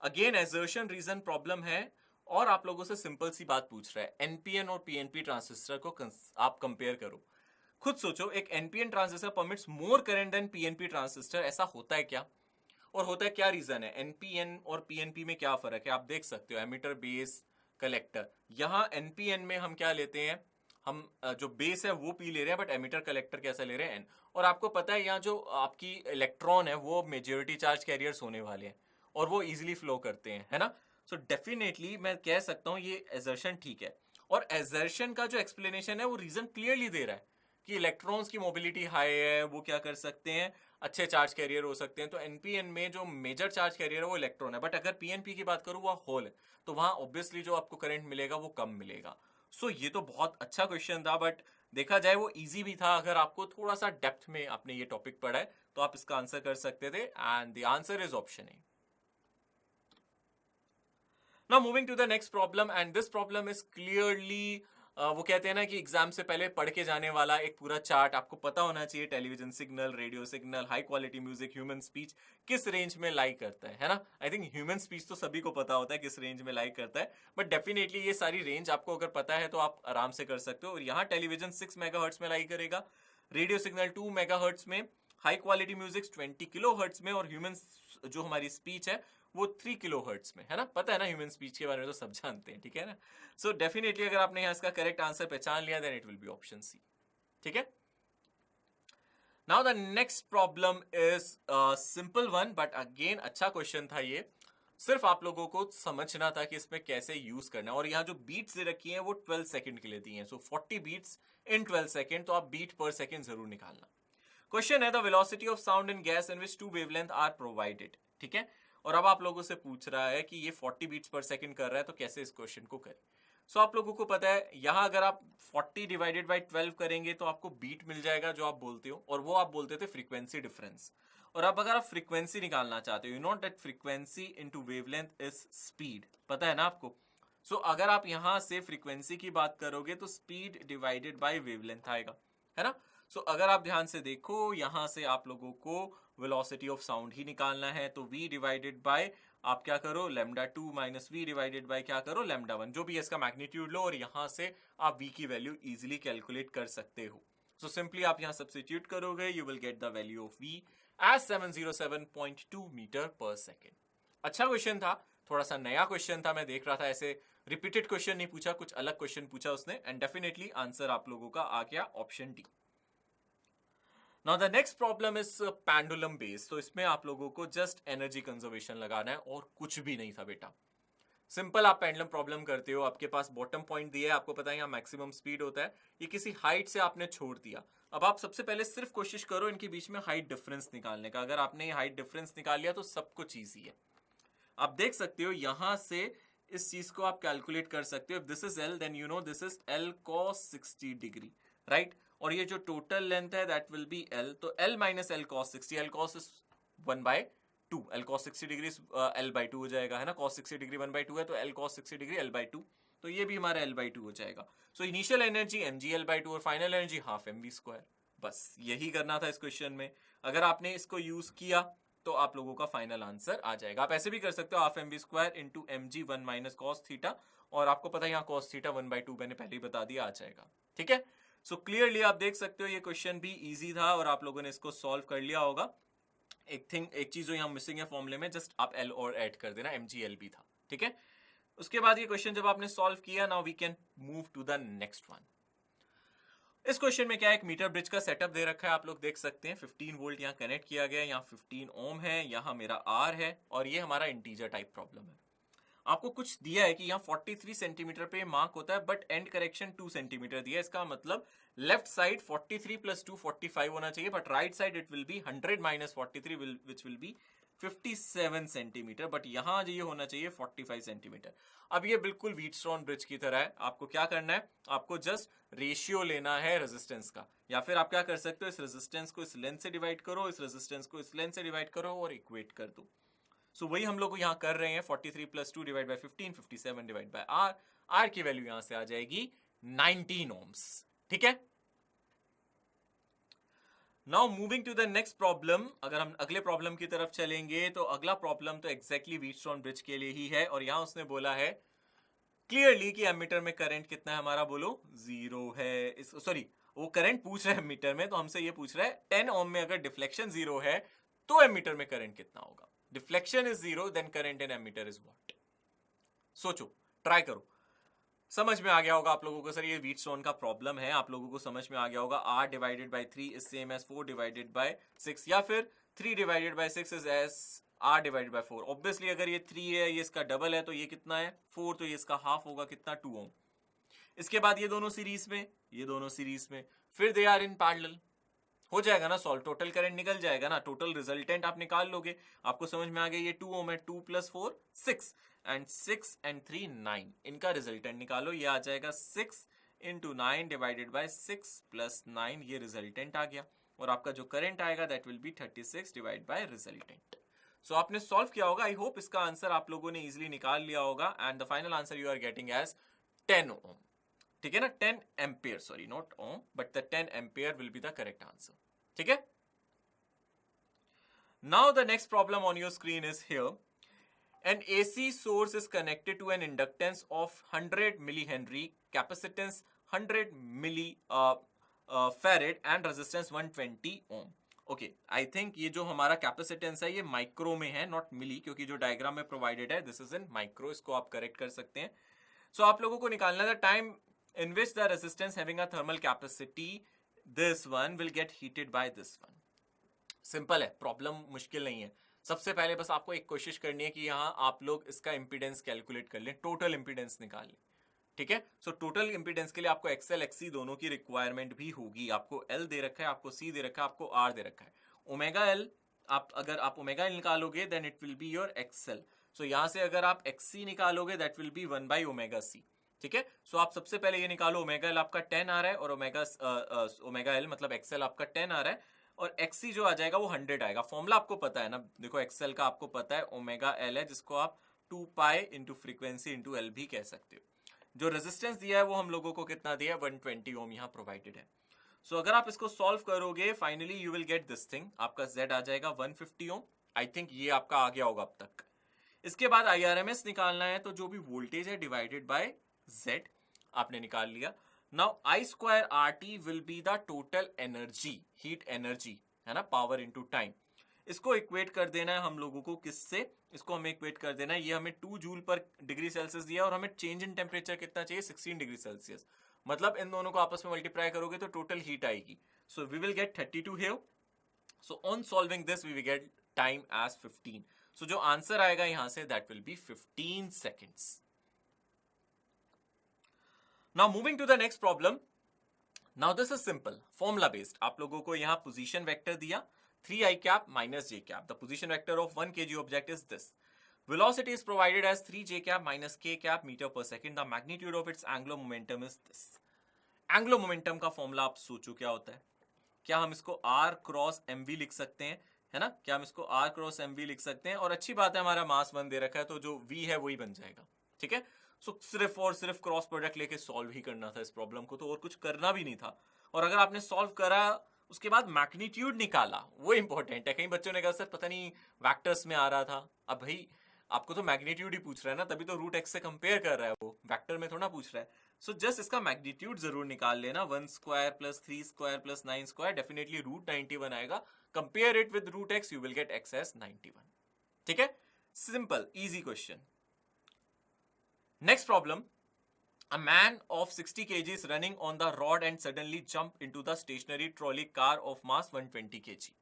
Again assertion reason problem है और आप लोगों से सिंपल सी बात पूछ रहा है, एनपीएन और पीएनपी ट्रांजिस्टर को आप कंपेयर करो। खुद सोचो, एक NPN transistor permits more current than PNP transistor, ऐसा होता है क्या और होता है क्या, रीजन है। एनपीएन और पीएनपी में क्या फर्क है आप देख सकते हो, एमीटर बेस कलेक्टर। यहाँ एनपीएन में हम क्या लेते हैं, हम जो बेस है वो पी ले रहे हैं बट एमीटर कलेक्टर कैसा ले रहे हैं, एन। और आपको पता है यहाँ जो आपकी इलेक्ट्रॉन है वो मेजॉरिटी चार्ज कैरियर्स होने वाले हैं और वो इजीली फ्लो करते हैं, है ना। सो डेफिनेटली मैं कह सकता हूँ ये एजर्शन ठीक है। और एजर्शन का जो एक्सप्लेनेशन है वो रीजन क्लियरली दे रहा है कि इलेक्ट्रॉन्स की मोबिलिटी हाई है, वो क्या कर सकते हैं, अच्छे चार्ज कैरियर हो सकते हैं। तो एनपीएन में जो मेजर चार्ज कैरियर है वो इलेक्ट्रॉन है, बट अगर पीएनपी की बात करूँ वो होल है, तो वहां ऑब्वियसली जो आपको करंट मिलेगा वो कम मिलेगा। सो ये तो बहुत अच्छा क्वेश्चन था, बट देखा जाए वो इजी भी था। अगर आपको थोड़ा सा डेप्थ में आपने ये टॉपिक पढ़ा है तो आप इसका आंसर कर सकते थे, and the answer is option A. Now moving to the next problem, and this problem is clearly वो कहते हैं ना कि एग्जाम से पहले पढ़ के जाने वाला एक पूरा चार्ट आपको पता होना चाहिए। Television signal, radio signal, high quality music, human speech किस रेंज में लाई करता है ना। आई थिंक ह्यूमन स्पीच तो सभी को पता होता है किस रेंज में लाई करता है, बट डेफिनेटली ये सारी रेंज आपको अगर पता है तो आप आराम से कर सकते हो। और यहाँ टेलीविजन 6 मेगाहर्ट्ज में लाई करेगा, रेडियो सिग्नल 2 मेगाहर्ट्ज में, हाई क्वालिटी म्यूजिक 20 किलोहर्ट्ज में, और ह्यूमन जो हमारी स्पीच है वो 3 किलोहर्ट्ज में, है ना। पता है ना ह्यूमन स्पीच के बारे में तो सब जानते हैं, ठीक है ना। सो डेफिनेटली अगर आपने यहाँ इसका करेक्ट आंसर पहचान लिया then it will be option C, ठीक है। Now the next problem is simple one, but again अच्छा क्वेश्चन था ये। सिर्फ आप लोगों को समझना था कि इसमें कैसे यूज करना है। और यहाँ जो बीट्स दे रखी हैं वो 12 सेकंड के लिए दी हैं। सो 40 बीट्स इन 12 सेकंड, तो आप बीट पर सेकंड जरूर निकालना। क्वेश्चन है the velocity of sound in gas in which 2 wavelength are provided, ठीक है। और अब आप लोगों से पूछ रहा है कि ये 40 बीट्स पर सेकंड कर रहा है तो कैसे इस क्वेश्चन को करें। सो आप लोगों को पता है यहाँ अगर आप 40 डिवाइडेड बाई 12 करेंगे तो आपको बीट मिल जाएगा जो आप बोलते हो, और वो आप बोलते थे फ्रीक्वेंसी डिफरेंस। और अब अगर आप फ्रीक्वेंसी निकालना चाहते हो, you know that frequency into wavelength is speed, पता है ना आपको। सो अगर आप यहाँ से फ्रीक्वेंसी की बात करोगे तो स्पीड डिवाइडेड बाई वेवलेंथ आएगा, है ना। सो अगर आप ध्यान से देखो यहाँ से आप लोगों को वेलोसिटी ऑफ साउंड ही निकालना है, तो v डिवाइडेड बाय आप क्या करो, lambda 2 minus v divided by क्या करो, लैम्डा 1, जो भी है इसका मैग्नीट्यूड लो, और यहाँ से आप v की वैल्यू इजीली कैलकुलेट कर सकते हो। सो सिंपली आप यहाँ सब्स्टिट्यूट करोगे, you will get the value of v as 707.2 metre पर सेकेंड। अच्छा क्वेश्चन था, थोड़ा सा नया क्वेश्चन था, मैं देख रहा था ऐसे रिपीटेड क्वेश्चन नहीं पूछा, कुछ अलग क्वेश्चन पूछा उसने, एंड डेफिनेटली आंसर आप लोगों का आ गया option D. Now the next problem is pendulum based। तो इसमें आप लोगों को जस्ट एनर्जी कंजर्वेशन लगाना है और कुछ भी नहीं था बेटा। सिंपल आप पेंडुलम प्रॉब्लम करते हो, आपके पास बॉटम पॉइंट दिया है, आपको पता है यहाँ मैक्सिमम स्पीड होता है, ये किसी हाइट से आपने छोड़ दिया। अब आप सबसे पहले सिर्फ कोशिश करो इनके बीच में हाइट डिफरेंस निकालने का। अगर आपने हाइट डिफरेंस निकाल लिया तो सब कुछ ईजी है, आप देख सकते हो यहां से इस चीज को आप कैलकुलेट कर सकते हो. If this is L, then you know this is L cos 60 degree, right. और ये जो टोटल लेंथ है दैट विल बी L. तो L minus L cos 60, L cos is 1/2, L cos 60 degree L/2 हो जाएगा, है ना. cos 60 डिग्री 1/2 है तो L cos 60 डिग्री L/2, तो ये भी हमारा L/2 हो जाएगा. So initial energy mg L/2 और फाइनल एनर्जी हाफ mv². बस यही करना था इस क्वेश्चन में. अगर आपने इसको यूज किया तो आप लोगों का फाइनल आंसर आ जाएगा. आप ऐसे भी कर सकते हो half mv² into mg 1 minus cos theta, और आपको पता है यहाँ कॉस थीटा 1/2 मैंने पहले ही बता दिया, आ जाएगा. ठीक है. सो क्लियरली आप देख सकते हो ये क्वेश्चन भी इजी था और आप लोगों ने इसको सॉल्व कर लिया होगा. एक चीज जो यहाँ मिसिंग है फॉर्मूले में, जस्ट आप L और ऐड कर देना, mgl भी था. ठीक है. उसके बाद ये क्वेश्चन जब आपने सॉल्व किया, now we can move to the next one. इस क्वेश्चन में क्या है, एक मीटर ब्रिज का सेटअप दे रखा है, आप लोग देख सकते हैं. 15 वोल्ट यहाँ कनेक्ट किया गया है, यहाँ 15 ओम है, यहाँ मेरा R है, और ये हमारा इंटीजर टाइप प्रॉब्लम है. आपको कुछ दिया है कि यहाँ 43 सेंटीमीटर पे मार्क होता है, बट एंड करेक्शन 2 सेंटीमीटर दिया है. इसका मतलब लेफ्ट साइड 43 प्लस 2 45 होना चाहिए, but right side it will B 100 minus 43 which will be 57 centimetre, but यहां ये होना चाहिए 45 सेंटीमीटर. अब ये बिल्कुल व्हीटस्टोन ब्रिज की तरह है. आपको क्या करना है, आपको जस्ट रेशियो लेना है रेजिस्टेंस का, या फिर आप क्या कर सकते हो, इस रेजिस्टेंस को इस लेंथ से डिवाइड करो, इस रेजिस्टेंस को इस लेंथ से डिवाइड करो और इक्वेट कर दो. सो वही हम लोग यहां कर रहे हैं. 43 plus 2 divide by 15, 57 divide by R. R की वैल्यू यहां से आ जाएगी 19 ओम्स. ठीक है. Now moving to the next problem. अगर हम अगले प्रॉब्लम की तरफ चलेंगे तो अगला प्रॉब्लम तो एग्जैक्टली व्हीटस्टोन ब्रिज के लिए ही है, और यहां उसने बोला है क्लियरली कि एमीटर में करंट कितना है हमारा, बोलो 0 है. सॉरी, वो करंट पूछ रहा है एमीटर में, तो हमसे ये पूछ रहा है 10 ओम में अगर डिफ्लेक्शन 0 है तो एमीटर में करंट कितना होगा. Deflection is 0, then current in ammeter is what. सोचो, ट्राई करो. समझ में आ गया होगा आप लोगों को, सर ये व्हीटस्टोन का प्रॉब्लम है, आप लोगों को समझ में आ गया होगा. R divided by 3 is same as 4 divided by 6, या फिर 3 divided by 6 is as R divided by 4. Obviously अगर ये 3 है, ये इसका डबल है, तो ये कितना है 4, तो ये इसका हाफ होगा, कितना 2 ओम. इसके बाद ये दोनों सीरीज में, ये दोनों सीरीज में, फिर दे आर इन पैरेलल. हो जाएगा ना सॉल्व, टोटल करंट निकल जाएगा ना, टोटल रिजल्टेंट आप निकाल लोगे. आपको समझ में आ गया, ये 2 ओम है, 2 प्लस 4 6, एंड 6 एंड 3 9. इनका रिजल्टेंट निकालो, ये आ जाएगा 6 इंटू 9 डिवाइडेड बाय 6 प्लस 9, ये रिजल्टेंट आ गया. और आपका जो करंट आएगा that will be 36 divide by resultant. So आपने सॉल्व किया होगा. आई होप इसका आंसर आप लोगों ने इजिली निकाल लिया होगा, and the final answer you are getting as 10 ohm. ठीक है ना, 10 ampere, sorry not ohm, but the 10 ampere will be the correct answer. ठीक है. Now the next problem on your screen is here. An AC source is connected to an inductance of 100 millihenry, capacitance 100 farad and resistance 120 ohm. Okay, I think ये जो हमारा capacitance है ये micro में है, not मिली, क्योंकि जो डायग्राम में प्रोवाइडेड है दिस इज इन माइक्रो. इसको आप करेक्ट कर सकते हैं. सो आप लोगों को निकालना था time in which the resistance having a thermal capacity, this one will get heated by this one. Simple है, प्रॉब्लम मुश्किल नहीं है. सबसे पहले बस आपको एक कोशिश करनी है कि यहाँ आप लोग इसका इंपीडेंस कैलकुलेट कर लें, टोटल इंपीडेंस निकाल लें. ठीक है. सो टोटल इंपीडेंस के लिए आपको XL XC दोनों की रिक्वायरमेंट भी होगी. आपको L दे रखा है, आपको C दे रखा है, आपको R दे रखा है. ओमेगा L, अगर आप ओमेगा L निकालोगे then it will be your XL. So यहाँ से अगर आप XC निकालोगे that will be 1 by omega C. ठीक है. सो आप सबसे पहले ये निकालो, ओमेगा L आपका 10 आ रहा है, और ओमेगा L मतलब XL आपका 10 आ रहा है, और XC जो आ जाएगा वो 100 आएगा. फॉर्मूला आपको पता है ना, देखो XL का आपको पता है, ओमेगा L है जिसको आप 2 pi into frequency into L भी कह सकते हो. जो रेजिस्टेंस दिया है वो हम लोगों को कितना दिया है, 120 ओम यहाँ प्रोवाइडेड है. सो अगर आप इसको सॉल्व करोगे finally you will get this thing. आपका Z आ जाएगा 150 ओम. आई थिंक ये आपका आ गया होगा अब तक. इसके बाद IRMS निकालना है, तो जो भी वोल्टेज है डिवाइडेड बाय Z आपने निकाल लिया. Now I square RT will be the total energy, heat energy, है ना, power into time. इसको इक्वेट कर देना है हम लोगों को किससे, इसको हमें इक्वेट कर देना है, ये हमें 2 जूल पर डिग्री सेल्सियस दिया और हमें चेंज इन टेम्परेचर कितना चाहिए, 16 डिग्री सेल्सियस. मतलब इन दोनों को आपस में मल्टीप्लाई करोगे तो टोटल हीट आएगी. So we will get 32 here. So on solving this we will get time as 15. So जो आंसर आएगा यहां से that will be 15 seconds. Now moving to the next problem. Now this is simple, formula based. आप लोगों को यहाँ position vector दिया 3i cap minus j cap. The position vector of 1 kg object is this. Velocity is provided as 3j cap minus k cap meter per second. The magnitude of its angular momentum is this. Angular momentum का formula आप सोचो क्या होता है. क्या हम इसको r cross mv लिख सकते हैं, है ना? क्या हम इसको r क्रॉस mv लिख सकते हैं? और अच्छी बात है हमारा मास 1 दे रखा है तो जो v है वही बन जाएगा. ठीक है. सो सिर्फ और सिर्फ क्रॉस प्रोडक्ट लेके सॉल्व ही करना था इस प्रॉब्लम को, तो और कुछ करना भी नहीं था. और अगर आपने सॉल्व करा उसके बाद मैग्नीट्यूड निकाला, वो इंपॉर्टेंट है. कई बच्चों ने कहा सर पता नहीं वेक्टर्स में आ रहा था. अब भाई आपको तो मैग्नीट्यूड ही पूछ रहा है ना, तभी तो रूट एक्स से कंपेयर कर रहा है, वो वेक्टर में थोड़ा पूछ रहा है. सो जस्ट इसका मैग्नीट्यूड जरूर निकाल लेना. 1 square plus 3 square plus 9 square definitely root 91 आएगा. Compare it with root X, you will get X as 91. ठीक है, simple easy question. Next problem. A man of 60 kg is running on the rod and suddenly jump into the stationary trolley car of mass 120 kg.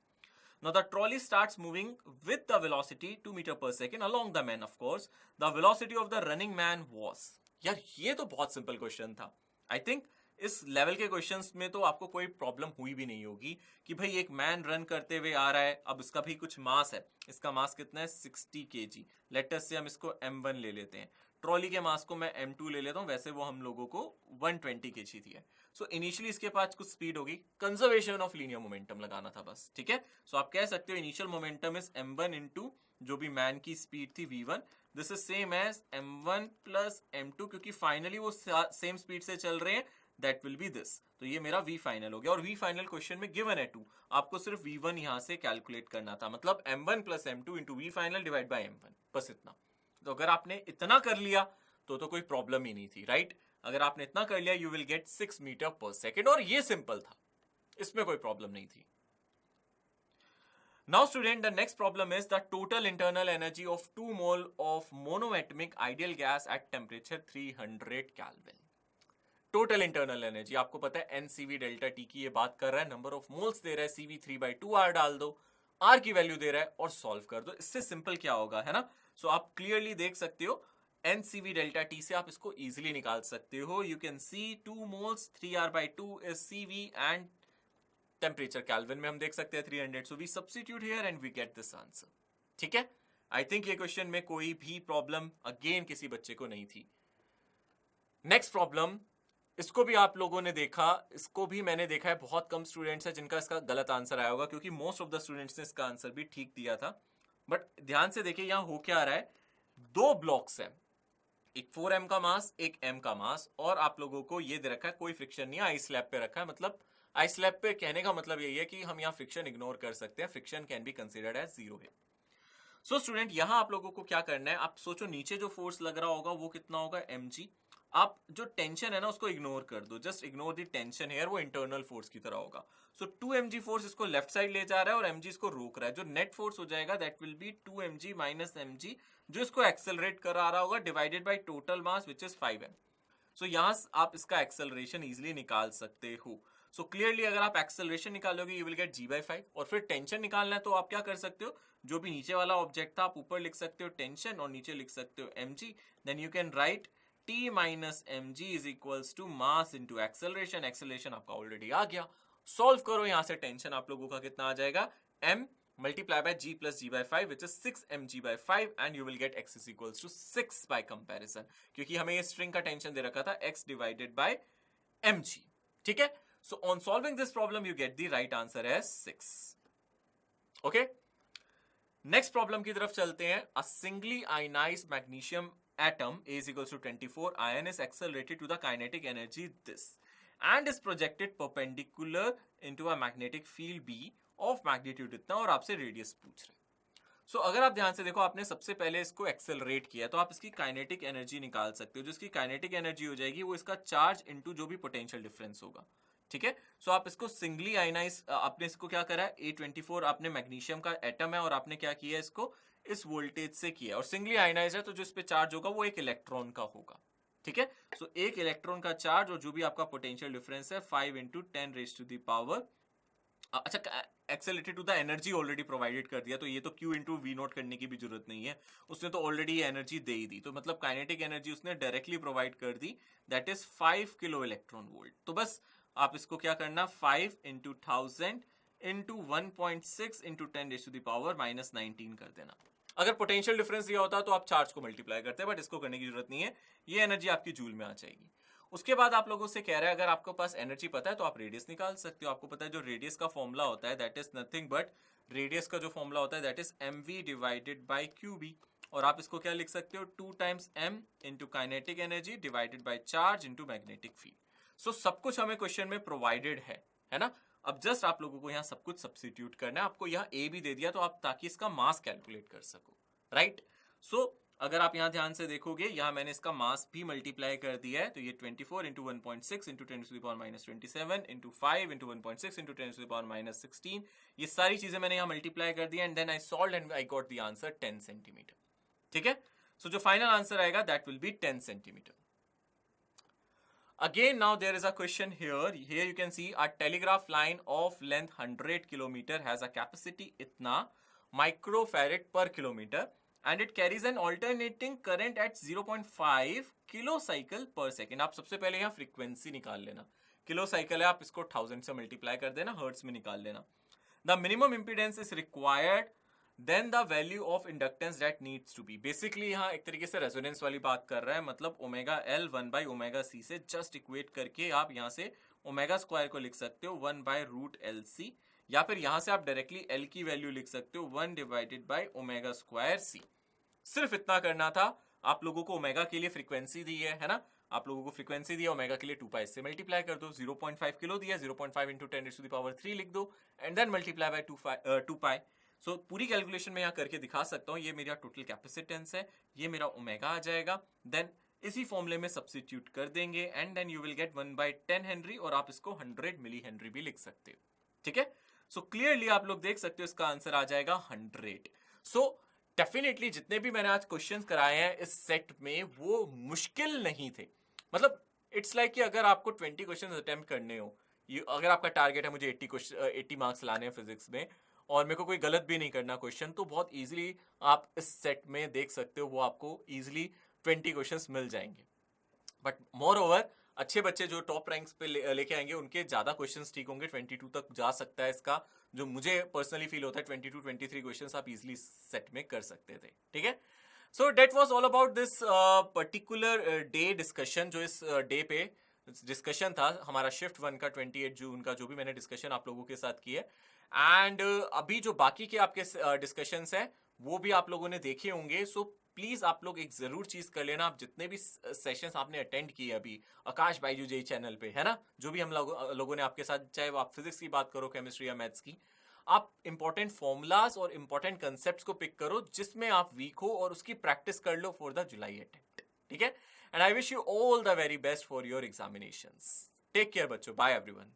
Now the trolley starts moving with the velocity 2 meter per second along the man, of course. The velocity of the running man was. यार ये तो बहुत simple question था. I think इस level के questions में तो आपको कोई प्रॉब्लम हुई भी नहीं होगी कि भाई एक मैन रन करते हुए आ रहा है. अब इसका भी कुछ मास है. इसका मास कितना है? 60 kg. लेट अस से हम इसको m1 ले लेते हैं. ट्रॉली के मास को मैं m2 ले लेता हूं. वैसे वो हम लोगों को 120 kg थी. सो इनिशियली इसके पास कुछ स्पीड होगी. कंजर्वेशन ऑफ लीनियर मोमेंटम लगाना था बस. ठीक है. सो आप कह सकते हो initial momentum is m1 into जो भी मैन की स्पीड थी v1. This is same as m1 plus m2, क्योंकि फाइनली वो सेम स्पीड से चल रहे हैं. That will B this. तो ये मेरा v फाइनल हो गया. और v फाइनल क्वेश्चन में गिवन है 2. आपको सिर्फ v1 यहां से कैलकुलेट करना था. मतलब m1 plus m2 into v final divide by m1, बस इतना. तो अगर आपने इतना कर लिया तो कोई प्रॉब्लम ही नहीं थी, राइट? अगर आपने इतना कर लिया यू विल गेट 6 मीटर पर सेकेंड. और ये सिंपल था, इसमें कोई प्रॉब्लम नहीं थी. Now student, the next problem is the total internal energy of 2 mole of monoatomic ideal gas at temperature 300 Kelvin. Total internal energy आपको पता है NCV डेल्टा T की ये बात कर रहा है. नंबर ऑफ मोल्स दे रहा है CV3/2R डाल दो, R की वैल्यू दे रहा है और सॉल्व कर दो. इससे सिंपल क्या होगा, है ना? सो आप क्लियरली देख सकते हो NCV डेल्टा T से आप इसको इजीली निकाल सकते हो. You can see 2 moles 3R/2 is CV and temperature kelvin में हम देख सकते हैं 300. So we substitute here and we get this answer. ठीक है. आई थिंक ये क्वेश्चन में कोई भी प्रॉब्लम अगेन किसी बच्चे को नहीं थी. नेक्स्ट प्रॉब्लम, इसको भी आप लोगों ने देखा, इसको भी मैंने देखा है बहुत कम स्टूडेंट्स है जिनका इसका गलत आंसर आया होगा, क्योंकि मोस्ट ऑफ द स्टूडेंट्स ने इसका आंसर भी ठीक दिया था. बट ध्यान से देखिए यहां हो क्या रहा है. 2 ब्लॉक्स हैं, एक 4m का मास, एक m का मास, और आप लोगों को ये दे रखा है कोई फ्रिक्शन नहीं है, आइस स्लैब पे रखा है. मतलब आइस स्लैब पे कहने का मतलब यही है कि हम यहाँ फ्रिक्शन इग्नोर कर सकते हैं. Friction can be considered as 0 है. सो स्टूडेंट यहां आप लोगों को क्या करना है, आप सोचो नीचे जो फोर्स लग रहा होगा वो कितना होगा, mg. आप जो टेंशन है ना उसको इग्नोर कर दो, just ignore the tension here, वो इंटरनल फोर्स की तरह होगा. सो 2mg फोर्स इसको लेफ्ट साइड ले जा रहा है और mg इसको रोक रहा है. जो नेट फोर्स हो जाएगा that will B 2mg minus mg, जो इसको एक्सेलरेट करा रहा होगा, divided by total mass which is 5m. सो यहां आप इसका एक्सेलरेशन इजिली निकाल सकते हो. सो क्लियरली अगर आप एक्सेलरेशन निकालोगे यू विल गेट g/5. और फिर टेंशन निकालना है तो आप क्या कर सकते हो, जो भी नीचे वाला ऑब्जेक्ट था आप ऊपर लिख सकते हो टेंशन और नीचे लिख सकते हो mg. Then you can write T minus mg is equals to mass into acceleration. Acceleration आपका ऑलरेडी आ गया. सॉल्व करो, यहां से टेंशन आप लोगों का कितना आ जाएगा, m multiply by g plus g/5 which is 6mg/5 and you will get x is equals to 6 by comparison, क्योंकि हमें ये स्ट्रिंग का टेंशन दे रखा था x divided by mg. ठीक है. So on solving this problem you get the right answer as 6. Okay. Next problem की तरफ चलते हैं. A singly ionized magnesium atom A is equals to 24 ion is accelerated to the kinetic energy this and is projected perpendicular into a magnetic field B of magnitude इतना, और आपसे radius पूछ रहे. सो अगर आप ध्यान से देखो, आपने सबसे पहले इसको एक्सेलरेट किया तो आप इसकी काइनेटिक एनर्जी निकाल सकते हो. जो इसकी काइनेटिक एनर्जी हो जाएगी वो इसका चार्ज इनटू जो भी पोटेंशियल डिफरेंस होगा. ठीक है. सो आप इसको सिंगली आयनाइज, आपने इसको क्या करा है, A24 आपने मैग्नीशियम का एटम है और आपने क्या किया, इसको इस वोल्टेज से किया, और सिंगली आयनाइज है तो जो इस पे चार्ज होगा वो एक इलेक्ट्रॉन का होगा. ठीक है. सो एक इलेक्ट्रॉन का चार्ज और जो भी आपका पोटेंशियल डिफरेंस है 5 × 10⁻⁴. अच्छा, accelerated to the energy already provided कर दिया, तो ये तो Q × V0 करने की भी जरूरत नहीं है, उसने तो ऑलरेडी एनर्जी दे ही दी. तो मतलब काइनेटिक एनर्जी उसने डायरेक्टली प्रोवाइड कर दी, that is 5 kilo electron volt. तो बस आप इसको क्या करना, 5 × 1000 × 1.6 × 10⁻⁻19 कर देना. अगर पोटेंशियल डिफरेंस दिया होता तो आप चार्ज को मल्टीप्लाई करते, बट इसको करने की जरूरत नहीं है, ये एनर्जी आपकी जूल में आ जाएगी। उसके बाद आप लोगों से कह रहा है अगर आपके पास एनर्जी पता है तो आप रेडियस निकाल सकते हो। आपको पता है जो रेडियस का फॉर्मूला होता है that is nothing but, radius का जो फॉर्मूला होता है that is mv divided by qb, और आप इसको क्या लिख सकते हो 2 times m into kinetic energy divided by charge into magnetic field. So सब कुछ हमें क्वेश्चन में प्रोवाइडेड है ना। अब जस्ट आप लोगों को यहाँ सब कुछ सब्स्टिट्यूट करना है। आपको यहाँ a भी दे दिया तो आप ताकि इसका मास कैलकुलेट कर सको, राइट। सो अगर आप यहाँ ध्यान से देखोगे, यहाँ मैंने इसका मास भी मल्टीप्लाई कर दिया है, तो ये 24 into 1.6 into 10 to the power minus 27 into 5 into 1.6 into 10 to the power minus 16, ये सारी चीजें मैंने यहाँ मल्टीप्लाई कर दी and then I solved and I got the answer 10 centimetre. ठीक है, सो जो फाइनल आंसर आएगा that will be 10 centimetre. Again, now there is a question here. Here you can see a telegraph line of length 100 kilometer has a capacity इतना microfarad per kilometer and it carries an alternating current at 0.5 kilocycle per second. आप सबसे पहले यहाँ frequency निकाल लेना, kilo cycle है, आप इसको 1000 से मल्टीप्लाई कर देना, हर्ट्स में निकाल लेना। The minimum impedance is required, then the value of inductance that needs to be. Basically यहाँ एक तरीके से रेजोनेंस वाली बात कर रहा है, मतलब omega L 1 by omega C से जस्ट इक्वेट करके आप यहाँ से ओमेगा स्क्वायर को लिख सकते हो 1 बाय रूट एल सी, या फिर यहाँ से आप डायरेक्टली एल की वैल्यू लिख सकते हो 1 डिवाइडेड बाय ओमेगा स्क्वायर सी। सिर्फ इतना करना था। आप लोगों को ओमेगा के लिए फ्रीक्वेंसी दी है ना, आप लोगों को फ्रीक्वेंसी दिया, ओमेगा के लिए 2 पाई से मल्टीप्लाई कर दो, 0.5 किलो दिया, 0.5 इंटू 10 टू द पावर 3 लिख दो एंड देन मल्टीप्लाई बाय 2 पाई। सो पूरी कैलकुलेशन में यहाँ करके दिखा सकता हूँ। ये मेरा टोटल कैपेसिटेंस है, ये मेरा ओमेगा आ जाएगा, देन इसी फॉर्मूले में सब्स्टिट्यूट कर देंगे and then you will get 1/10 henry, और आप इसको 100 मिली हेनरी भी लिख सकते हो। ठीक है, सो क्लियरली आप लोग देख सकते हो इसका आंसर आ जाएगा 100। सो डेफिनेटली जितने भी मैंने आज क्वेश्चंस कराए हैं इस सेट में वो मुश्किल नहीं थे। मतलब इट्स लाइक कि अगर आपको 20 क्वेश्चंस अटेम्प्ट करने हो, अगर आपका टारगेट है मुझे 80 मार्क्स लाने हैं फिजिक्स में और मेरे को कोई गलत भी नहीं करना क्वेश्चन, तो बहुत इजीली आप इस सेट में देख सकते हो वो आपको इजीली 20 क्वेश्चंस मिल जाएंगे। बट मोर ओवर अच्छे बच्चे जो टॉप रैंक्स पे लेके आएंगे उनके ज्यादा क्वेश्चंस ठीक होंगे, 22 तक जा सकता है इसका, जो मुझे पर्सनली फील होता है 22-23 क्वेश्चंस आप इजीली सेट में कर सकते थे। ठीक है, so that was all about this particular day discussion. जो इस डे पे डिस्कशन था हमारा शिफ्ट 1 का 28 जून का, जो भी मैंने डिस्कशन आप लोगों के साथ की है, एंड अभी जो बाकी के आपके डिस्कशंस हैं वो भी आप लोगों ने देखे होंगे। सो प्लीज आप लोग एक जरूर चीज कर लेना, आप जितने भी सेशंस आपने अटेंड किए अभी आकाश बायजू जेई चैनल पे, है ना, जो भी हम लोगों ने आपके साथ, चाहे वो आप फिजिक्स की बात करो, केमिस्ट्री या मैथ्स की, आप इंपॉर्टेंट फॉर्मूलाज और इंपॉर्टेंट कंसेप्ट्स को पिक करो जिसमें आप वीक हो और उसकी प्रैक्टिस कर लो फॉर द जुलाई अटेम्प्ट। ठीक है, and I wish you all the very best for your examinations. Take care बच्चों, बाय एवरीवन।